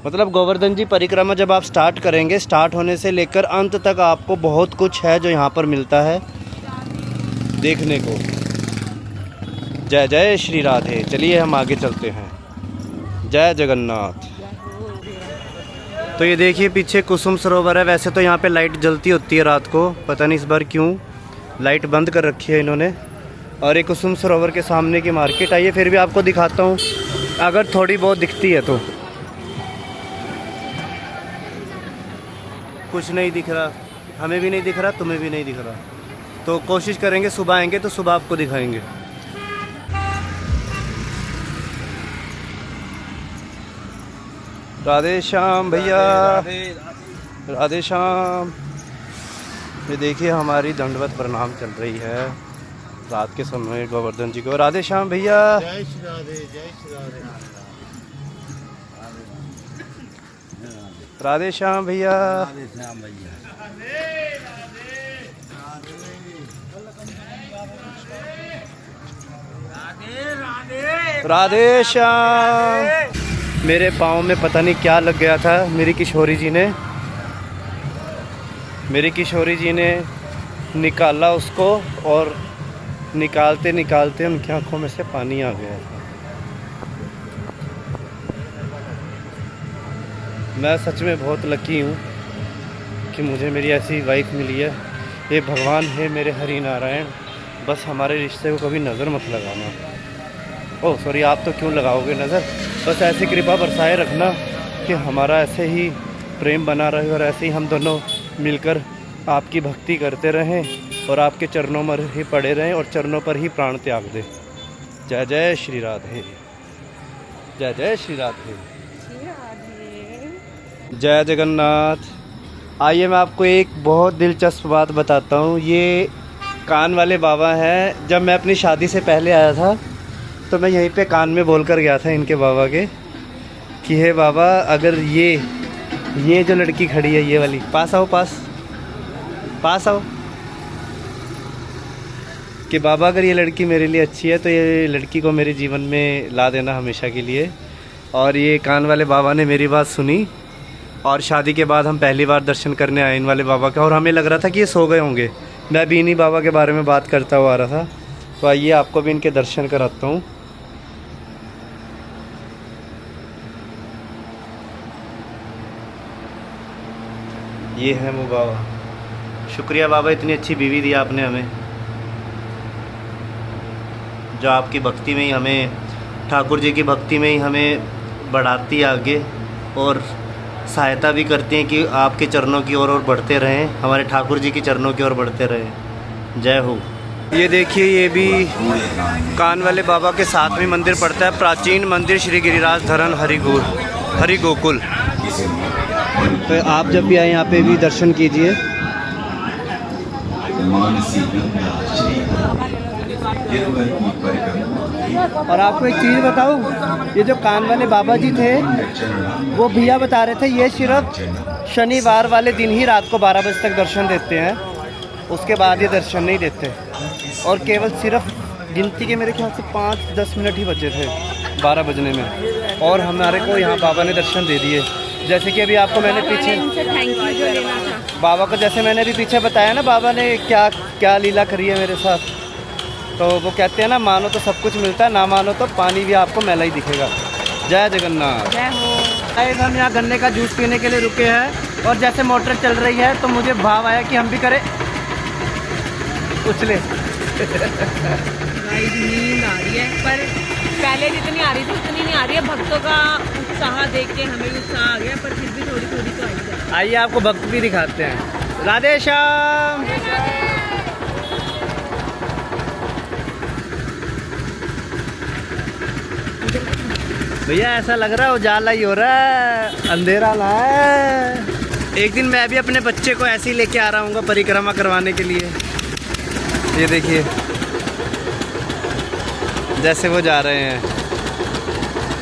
मतलब गोवर्धन जी परिक्रमा जब आप स्टार्ट करेंगे, स्टार्ट होने से लेकर अंत तक आपको बहुत कुछ है जो यहाँ पर मिलता है देखने को। जय जय श्री राधे। चलिए हम आगे चलते हैं। जय जगन्नाथ। तो ये देखिए पीछे कुसुम सरोवर है। वैसे तो यहाँ पे लाइट जलती होती है रात को, पता नहीं इस बार क्यों लाइट बंद कर रखी है इन्होंने। और एक कुसुम सरोवर के सामने की मार्केट आई है, फिर भी आपको दिखाता हूँ अगर थोड़ी बहुत दिखती है तो। कुछ नहीं दिख रहा, हमें भी नहीं दिख रहा, तुम्हें भी नहीं दिख रहा। तो कोशिश करेंगे सुबह आएंगे तो सुबह आपको दिखाएंगे। राधे श्याम भैया, राधे श्याम। ये देखिए हमारी दंडवत प्रणाम चल रही है रात के समय गोवर्धन जी को। राधे श्याम भैया। जय श्री राधे, जय श्री राधे। राधे श्याम भैया। राधे श्याम। मेरे पाँव में पता नहीं क्या लग गया था, मेरी किशोरी जी ने निकाला उसको, और निकालते निकालते उनकी आंखों में से पानी आ गया था। मैं सच में बहुत लकी हूँ कि मुझे मेरी ऐसी वाइफ मिली है। ये भगवान है मेरे हरि नारायण, बस हमारे रिश्ते को कभी नज़र मत लगाना। ओह सॉरी, आप तो क्यों लगाओगे नज़र, बस ऐसी कृपा बरसाए रखना कि हमारा ऐसे ही प्रेम बना रहे और ऐसे ही हम दोनों मिलकर आपकी भक्ति करते रहें और आपके चरणों में ही पड़े रहें और चरणों पर ही प्राण त्याग दें। जय जय श्री राधे, जय जय श्री राधे, जय जगन्नाथ। आइए मैं आपको एक बहुत दिलचस्प बात बताता हूँ। ये कान वाले बाबा हैं। जब मैं अपनी शादी से पहले आया था तो मैं यहीं पे कान में बोल कर गया था इनके बाबा के कि हे बाबा, अगर ये जो लड़की खड़ी है, ये वाली, पास आओ, पास आओ, कि बाबा अगर ये लड़की मेरे लिए अच्छी है तो ये लड़की को मेरे जीवन में ला देना हमेशा के लिए। और ये कान वाले बाबा ने मेरी बात सुनी और शादी के बाद हम पहली बार दर्शन करने आए इन वाले बाबा का, और हमें लग रहा था कि ये सो गए होंगे। मैं भी इन्हीं बाबा के बारे में बात करता हुआ आ रहा था। तो आइए आपको भी इनके दर्शन कराता हूँ। ये है वो बाबा। शुक्रिया बाबा, इतनी अच्छी बीवी दी आपने हमें, जो आपकी भक्ति में ही हमें, ठाकुर जी की भक्ति में ही हमें बढ़ाती है आगे और सहायता भी करती हैं कि आपके चरणों की ओर बढ़ते रहें, हमारे ठाकुर जी के चरणों की ओर बढ़ते रहें। जय हो। ये देखिए, ये भी कान वाले बाबा के साथ में मंदिर पड़ता है, प्राचीन मंदिर श्री गिरिराज धरन हरि गोकुल। तो आप जब भी आए यहाँ पे भी दर्शन कीजिए। और आपको एक चीज़ बताऊँ, ये जो कान वाले बाबा जी थे वो भैया बता रहे थे ये सिर्फ शनिवार वाले दिन ही रात को 12 बजे तक दर्शन देते हैं, उसके बाद ये दर्शन नहीं देते। और केवल सिर्फ गिनती के मेरे ख्याल से 5-10 मिनट ही बचे थे 12 बजने में, और हमारे को यहाँ बाबा ने दर्शन दे दिए। जैसे कि अभी आपको मैंने पीछे बाबा को, जैसे मैंने अभी पीछे बताया ना, बाबा ने क्या क्या लीला करी है मेरे साथ। तो वो कहते हैं ना, मानो तो सब कुछ मिलता है, ना मानो तो पानी भी आपको मैला ही दिखेगा। जय जगन्नाथ। जय हो। हम यहाँ गन्ने का जूस पीने के लिए रुके हैं, और जैसे मोटर चल रही है तो मुझे भाव आया कि हम भी करें उछले। नींद आ रही है, पर पहले जितनी आ रही थी उतनी नहीं आ रही है। भक्तों का उत्साह देख के हमें भी उत्साह आ गया, पर फिर भी थोड़ी थोड़ी तो आई है। आइए आपको भक्त भी दिखाते हैं। राधे श्याम। भैया ऐसा लग रहा है उजाला ही हो रहा है, अंधेरा ना है। एक दिन मैं भी अपने बच्चे को ऐसे ही लेके आ रहा हूँ परिक्रमा करवाने के लिए। ये देखिए जैसे वो जा रहे हैं,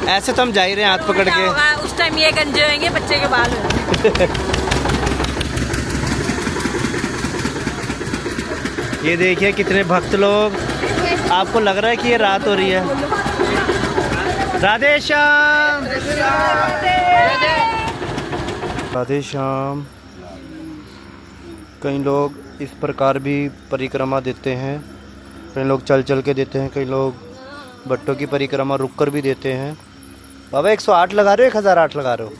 ऐसे तो हम जा ही रहे हैं हाथ पकड़ के। उस टाइम ये गंजे होंगे, बच्चे के बाल होंगे। ये देखिए कितने भक्त लोग। आपको लग रहा है कि ये रात हो रही है। राधे श्याम, राधे श्याम। कई लोग इस प्रकार भी परिक्रमा देते हैं, कई लोग चल चल के देते हैं, कई लोग भट्टों की परिक्रमा रुक कर भी देते हैं। बाबा 108 लगा रहे हो, 1008 लगा रहे हो?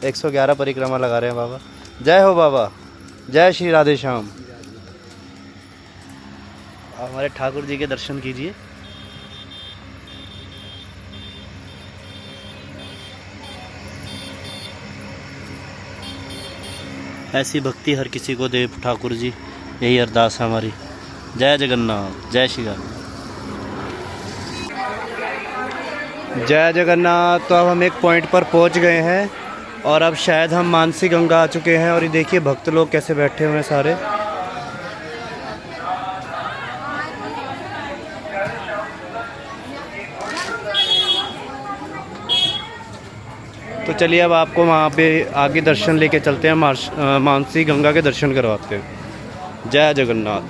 111 परिक्रमा लगा रहे हैं बाबा। जय हो बाबा, जय श्री राधे श्याम। हमारे ठाकुर जी के दर्शन कीजिए। ऐसी भक्ति हर किसी को दे ठाकुर जी, यही अरदास है हमारी। जय जगन्नाथ, जय श्री राम। जय जगन्नाथ। तो अब हम एक पॉइंट पर पहुंच गए हैं और अब शायद हम मानसी गंगा आ चुके हैं। और ये देखिए भक्त लोग कैसे बैठे हुए हैं सारे। तो चलिए अब आपको वहाँ पे आगे दर्शन लेके चलते हैं, मानसी गंगा के दर्शन करवाते हैं। जय जगन्नाथ।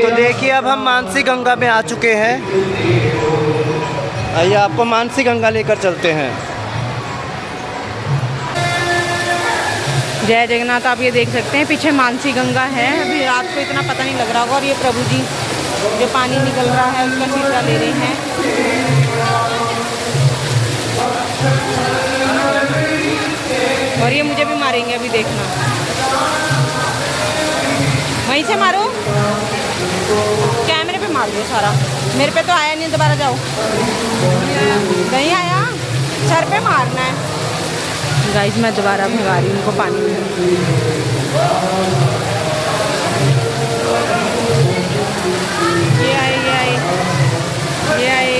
तो देखिए अब हम मानसी गंगा में आ चुके हैं। आइए आपको मानसी गंगा लेकर चलते हैं। जय जगन्नाथ। आप ये देख सकते हैं पीछे मानसी गंगा है। अभी रात को इतना पता नहीं लग रहा होगा। और ये प्रभु जी जो पानी निकल रहा है उसका सीधा ले रहे हैं। और ये मुझे भी मारेंगे, अभी देखना। वहीं से मारो, कैमरे पे मार दो सारा। मेरे पे तो आया नहीं, दोबारा जाओ। नहीं आया, सर पे मारना है। गाइस मैं दोबारा भिगा रही हूँ उनको पानी में। ये आए, ये आए, ये आए।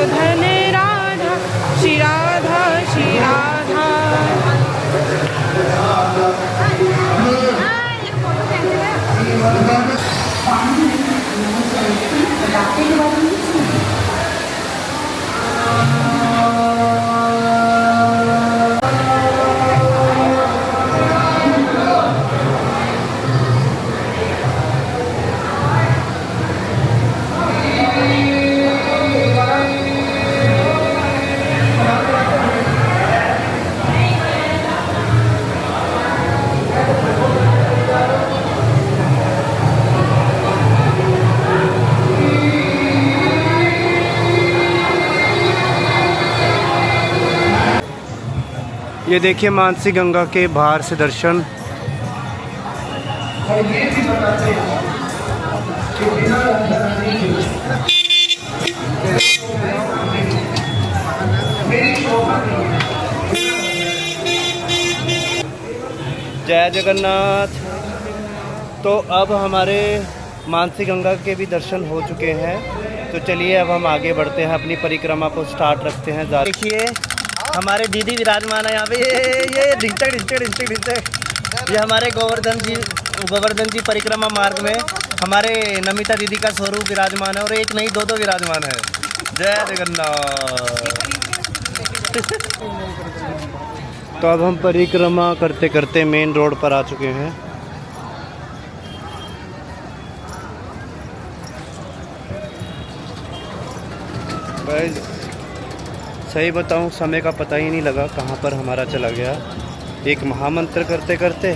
धन राधा, श्री राधा, श्री राधा। ये देखिए मानसी गंगा के बाहर से दर्शन। जय जगन्नाथ। तो अब हमारे मानसी गंगा के भी दर्शन हो चुके हैं। तो चलिए अब हम आगे बढ़ते हैं, अपनी परिक्रमा को स्टार्ट रखते हैं। देखिए हमारे दीदी विराजमान है यहाँ पे। ये ढिंचक ये हमारे गोवर्धन जी परिक्रमा मार्ग में हमारे नमिता दीदी का स्वरूप विराजमान है। और एक नहीं, दो विराजमान है। जय जगन्नाथ। तो अब हम परिक्रमा करते करते मेन रोड पर आ चुके हैं। गाइस सही बताऊं, समय का पता ही नहीं लगा कहाँ पर हमारा चला गया। एक महामंत्र करते करते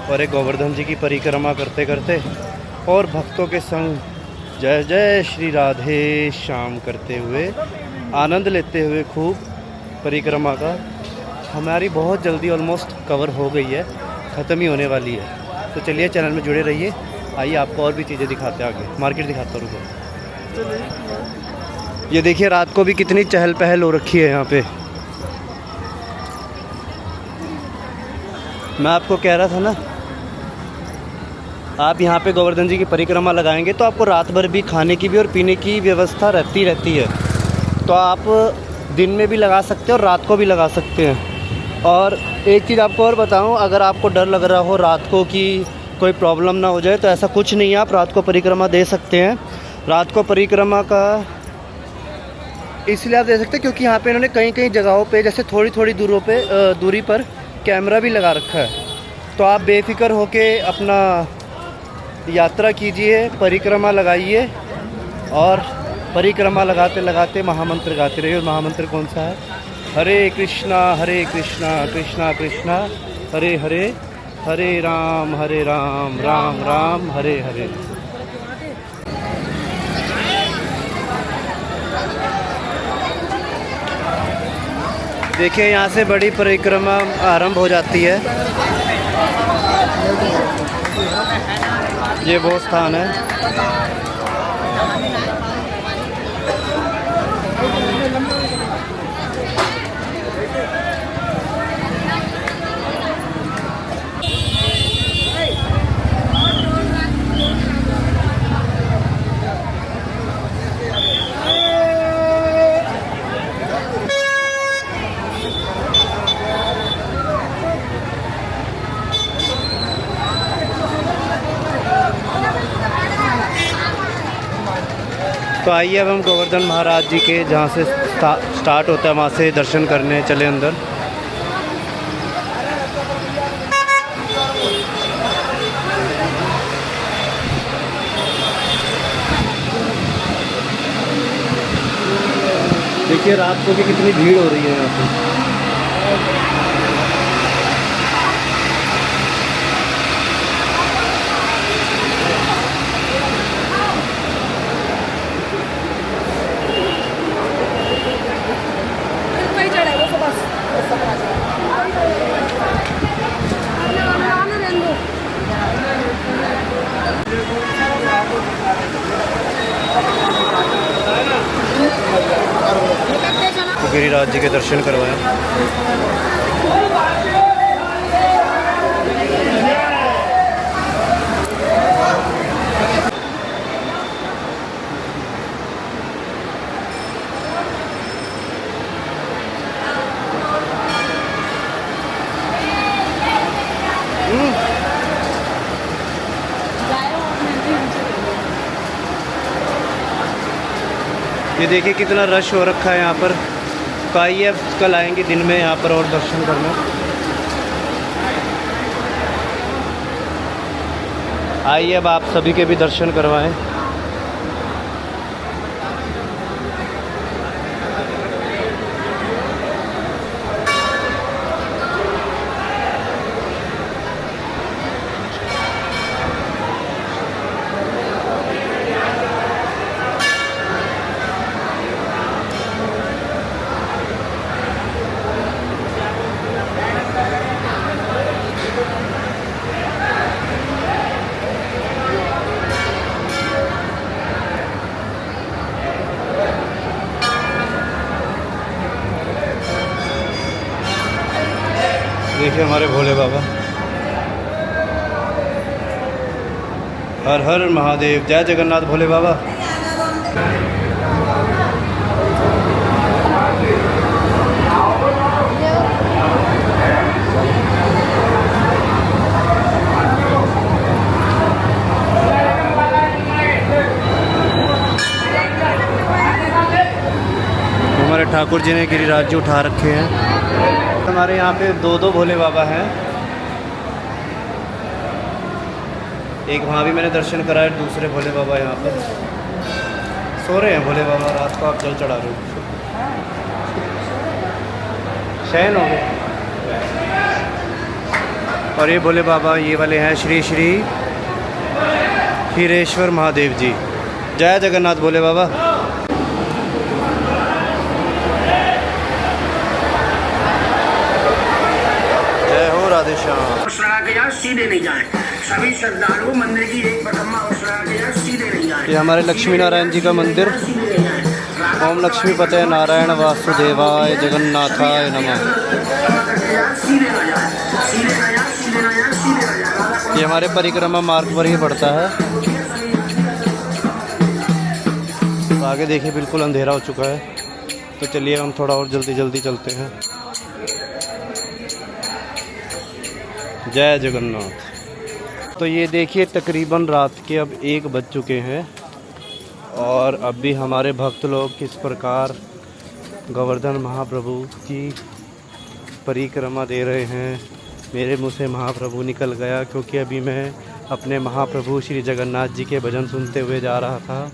और एक गोवर्धन जी की परिक्रमा करते करते और भक्तों के संग जय जय श्री राधे श्याम करते हुए, आनंद लेते हुए खूब परिक्रमा का हमारी बहुत जल्दी ऑलमोस्ट कवर हो गई है, ख़त्म ही होने वाली है। तो चलिए चैनल में जुड़े रहिए। आइए आपको और भी चीज़ें दिखाते हैं, आगे मार्केट दिखाता हूँ। ये देखिए रात को भी कितनी चहल पहल हो रखी है यहाँ पे। मैं आपको कह रहा था ना, आप यहाँ पे गोवर्धन जी की परिक्रमा लगाएंगे तो आपको रात भर भी खाने की भी और पीने की व्यवस्था रहती है। तो आप दिन में भी लगा सकते हैं और रात को भी लगा सकते हैं। और एक चीज़ आपको और बताऊं, अगर आपको डर लग रहा हो रात को कि कोई प्रॉब्लम ना हो जाए, तो ऐसा कुछ नहीं है, आप रात को परिक्रमा दे सकते हैं। रात को परिक्रमा का इसलिए आप दे सकते हैं क्योंकि यहाँ पे इन्होंने कई कई जगहों पे, जैसे थोड़ी थोड़ी दूरी पर कैमरा भी लगा रखा है। तो आप बेफिक्र होके अपना यात्रा कीजिए, परिक्रमा लगाइए और परिक्रमा लगाते लगाते महामंत्र गाते रहिए। और महामंत्र कौन सा है? हरे कृष्णा कृष्णा कृष्णा हरे हरे, हरे राम राम राम हरे हरे। देखिए यहाँ से बड़ी परिक्रमा आरंभ हो जाती है। ये वो स्थान है। तो आइए अब हम गोवर्धन महाराज जी के जहाँ से स्टार्ट होता है वहाँ से दर्शन करने चले अंदर। देखिए रात को भी कितनी भीड़ हो रही है यहाँ पे। तो गिरिराज जी के दर्शन करवाएं। ये देखिए कितना रश हो रखा है यहाँ पर। तो आइए अब कल आएंगे दिन में यहाँ पर और दर्शन करना। आइए अब आप सभी के भी दर्शन करवाएं। देखिए हमारे भोले बाबा। हर हर महादेव, जय जगन्नाथ भोले बाबा। हमारे ठाकुर जी ने गिरिराज जी उठा रखे हैं। हमारे यहाँ पे दो भोले बाबा हैं। एक वहाँ भी मैंने दर्शन कराया, दूसरे भोले बाबा यहाँ पर सो रहे हैं। भोले बाबा रात को आप जल चढ़ा रहे हो, शयन हो गए। और ये भोले बाबा ये वाले हैं श्री श्री हीरेश्वर महादेव जी। जय जगन्नाथ भोले बाबा। राधे श्याम। गया सीधे नहीं जाए, सभी श्रद्धालु मंदिर की एक प्रथमा गया सीधे नहीं जाए। ये हमारे लक्ष्मी नारायण जी का मंदिर। ओम लक्ष्मी पते नारायण वासुदेवाय जगन्नाथाय नमः। सीधे न जाए, सीधे न जाए, सीधे ये हमारे परिक्रमा मार्ग पर ही पड़ता है। तो आगे देखिए बिल्कुल अंधेरा हो चुका है, तो चलिए हम थोड़ा और जल्दी चलते हैं। जय जगन्नाथ। तो ये देखिए तकरीबन रात के अब 1 बज चुके हैं और अब भी हमारे भक्त लोग किस प्रकार गोवर्धन महाप्रभु की परिक्रमा दे रहे हैं। मेरे मुंह से महाप्रभु निकल गया क्योंकि अभी मैं अपने महाप्रभु श्री जगन्नाथ जी के भजन सुनते हुए जा रहा था।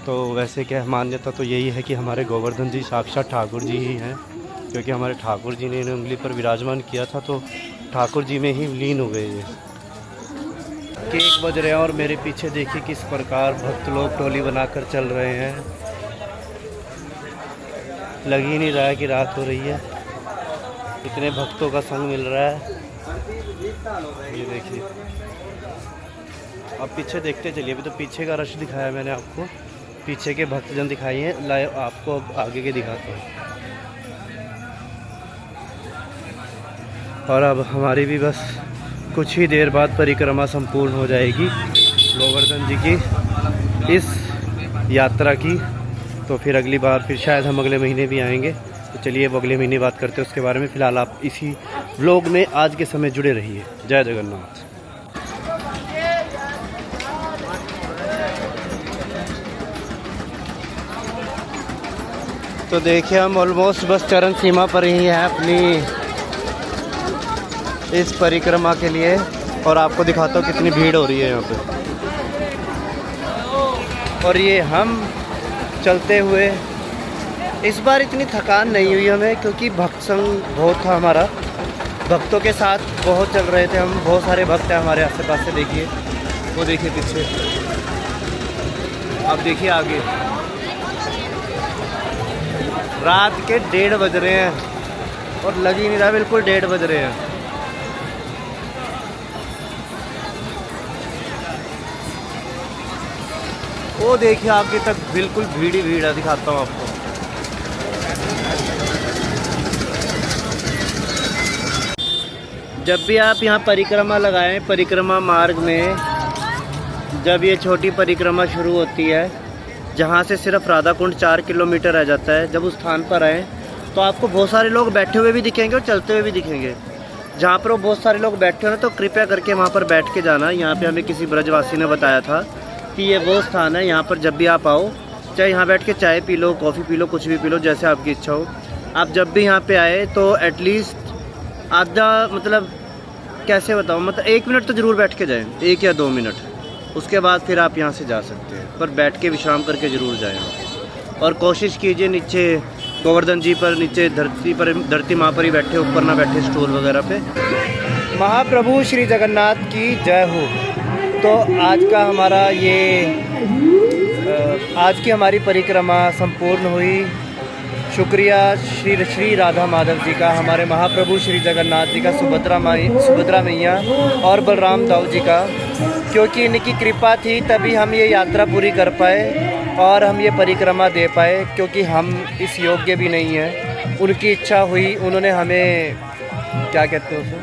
तो वैसे क्या मान्यता तो यही है कि हमारे गोवर्धन जी साक्षात ठाकुर जी ही हैं, क्योंकि हमारे ठाकुर जी ने इन्हें उंगली पर विराजमान किया था, तो ठाकुर जी में ही लीन हो गए ये। केक बज रहे हैं और मेरे पीछे देखिए किस प्रकार भक्त लोग टोली बनाकर चल रहे हैं। लग ही नहीं रहा है कि रात हो रही है, इतने भक्तों का संग मिल रहा है। ये देखिए, अब पीछे देखते चलिए। अभी तो पीछे का रश दिखाया मैंने आपको, पीछे के भक्तजन दिखाई हैं, लाइव आपको अब आगे के दिखाता हूँ। और अब हमारी भी बस कुछ ही देर बाद परिक्रमा संपूर्ण हो जाएगी गोवर्धन जी की इस यात्रा की। तो फिर अगली बार फिर शायद हम अगले महीने भी आएंगे। तो चलिए अब अगले महीने बात करते हैं उसके बारे में। फ़िलहाल आप इसी व्लॉग में आज के समय जुड़े रहिए। जय जगन्नाथ। तो देखिए हम ऑलमोस्ट बस चरण सीमा पर ही हैं अपनी इस परिक्रमा के लिए, और आपको दिखाता हूँ कितनी भीड़ हो रही है यहाँ पे। और ये हम चलते हुए, इस बार इतनी थकान नहीं हुई हमें क्योंकि भक्त संग बहुत था हमारा, भक्तों के साथ बहुत चल रहे थे हम। बहुत सारे भक्त हैं हमारे आस पास से, देखिए वो देखिए पीछे, अब देखिए आगे। रात के 1:30 बज रहे हैं और लग ही नहीं रहा, बिल्कुल 1:30 बज रहे हैं। वो देखिए आगे तक बिल्कुल भीड़ ही भीड़ है, दिखाता हूँ आपको। जब भी आप यहाँ परिक्रमा लगाएं, परिक्रमा मार्ग में जब ये छोटी परिक्रमा शुरू होती है, जहाँ से सिर्फ राधा कुंड 4 किलोमीटर रह जाता है, जब उस स्थान पर आएँ तो आपको बहुत सारे लोग बैठे हुए भी दिखेंगे और चलते हुए भी दिखेंगे। जहाँ पर वो बहुत सारे लोग बैठे हुए हैं तो कृपया करके वहाँ पर बैठ के जाना। यहाँ पे हमें किसी ब्रजवासी ने बताया था कि ये वो स्थान है, यहाँ पर जब भी आप आओ, चाहे यहाँ बैठ के चाय P low, coffee P low, कुछ भी पी लो, जैसे आपकी इच्छा हो। आप जब भी यहाँ पे आए तो एटलीस्ट आधा, मतलब कैसे बताऊँ, मतलब 1 मिनट तो ज़रूर बैठ के जाएँ, 1 या 2 मिनट। उसके बाद फिर आप यहाँ से जा सकते हैं, पर बैठ के विश्राम करके ज़रूर जाएँ। और कोशिश कीजिए नीचे गोवर्धन जी पर, नीचे धरती माँ पर ही बैठे, ऊपर ना बैठे स्टूल वगैरह पे। महाप्रभु श्री जगन्नाथ की जय हो। तो आज का हमारा आज की हमारी परिक्रमा संपूर्ण हुई। शुक्रिया श्री राधा माधव जी का, हमारे महाप्रभु श्री जगन्नाथ जी का, सुभद्रा मैया और बलराम दाऊ जी का, क्योंकि इनकी कृपा थी तभी हम ये यात्रा पूरी कर पाए और हम ये परिक्रमा दे पाए, क्योंकि हम इस योग्य भी नहीं हैं। उनकी इच्छा हुई, उन्होंने हमें क्या कहते हैं उसे,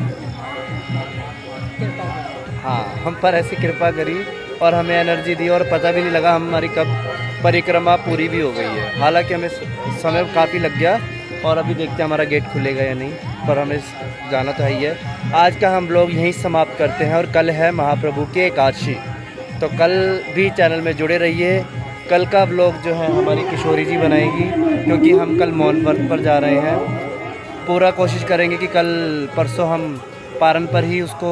हाँ, हम पर ऐसी कृपा करी और हमें एनर्जी दी और पता भी नहीं लगा हमारी कब परिक्रमा पूरी भी हो गई है। हालांकि हमें समय काफ़ी लग गया और अभी देखते हैं हमारा गेट खुलेगा या नहीं, पर हमें जाना तो ही है। आज का हम लोग यहीं समाप्त करते हैं और कल है महाप्रभु की एकादशी, तो कल भी चैनल में जुड़े रहिए। कल का व्लॉग जो है हमारी किशोरी जी बनाएगी, क्योंकि हम कल मौन व्रत पर जा रहे हैं। पूरा कोशिश करेंगे कि कल परसों हम पारन पर ही उसको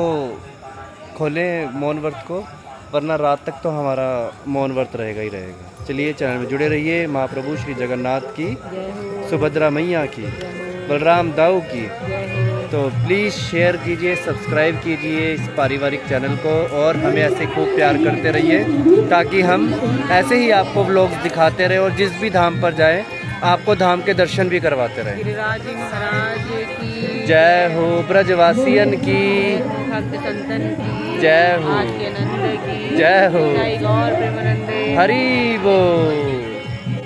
खोलें मौन व्रत को, वरना रात तक तो हमारा मौन व्रत रहेगा ही रहेगा। चलिए चैनल में जुड़े रहिए। महाप्रभु श्री जगन्नाथ की, सुभद्रा मैया की, बलराम दाऊ की। तो प्लीज़ शेयर कीजिए, सब्सक्राइब कीजिए इस पारिवारिक चैनल को और हमें ऐसे खूब प्यार करते रहिए, ताकि हम ऐसे ही आपको व्लॉग्स दिखाते रहें और जिस भी धाम पर जाएं आपको धाम के दर्शन भी करवाते रहें। गिरिराज महाराज की जय हो, ब्रजवासियन की भक्त संतन की जय हो, आज के नंद की जय हो, जय गौर प्रेमानंदे हरि बोल।